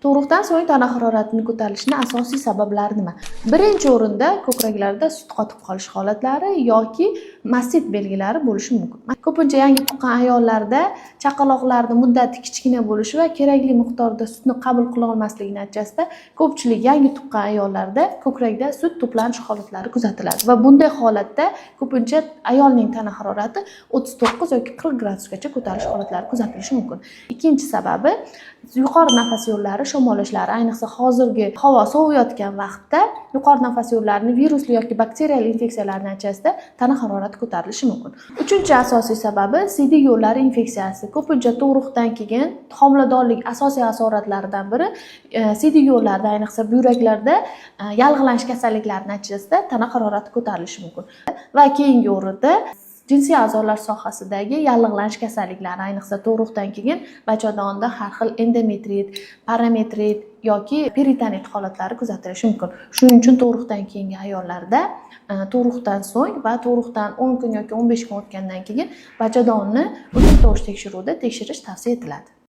Tug'ruqdan so'ng tana haroratining ko'tarilishining asosiy sabablari nima? Birinchi o'rinda ko'kraklarda sut qotib qolish holatlari yoki mastit belgilari bo'lishi mumkin. Ko'pincha yangi tuqqan ayollarda chaqaloqlarning muddati kichkina bo'lishi va kerakli miqdorda sutni qabul qila olmasligi natijasida ko'pchilik yangi tuqqan ayollarda ko'krakda sut to'planish holatlari kuzatiladi va bunday holatda ko'pincha ayolning tana harorati 39 yoki 40 gradusgacha ko'tarilish holatlari kuzatilishi mumkin. Ikkinchi sababi yuqori nafas yo'llari shamollashlar, ayniqsa hozirgi havo soviyotgan vaqtda yuqori nafas yo'llarining virusli yoki bakteriyal infeksiyalar natijasida tana harorati ko'tarilishi mumkin. Uchinchi asosiy sababi siydik yo'llari infeksiyasi. Ko'pincha tug'ruqdan keyin homiladorlik asosiy asoratlaridan biri siydik yo'llarda, ayniqsa buyraklarda yallig'lanish kasalliklari natijasida tana harorati ko'tarilishi mumkin. Va keyingi o'rinda jinsiy a'zolar sohasidagi yallig'lanish kasalliklari, ayniqsa tug'ruqdan keyin bachadonda har xil endometrit, parametrit yoki peritonit holatlari kuzatilishi mumkin. Shuning uchun tug'ruqdan keyingi ayollarda tug'ruqdan so'ng va tug'ruqdan 10 kun yoki 15 kun o'tgandan keyin bachadonni ultratovush tekshiruvida tekshirish tavsiya etiladi.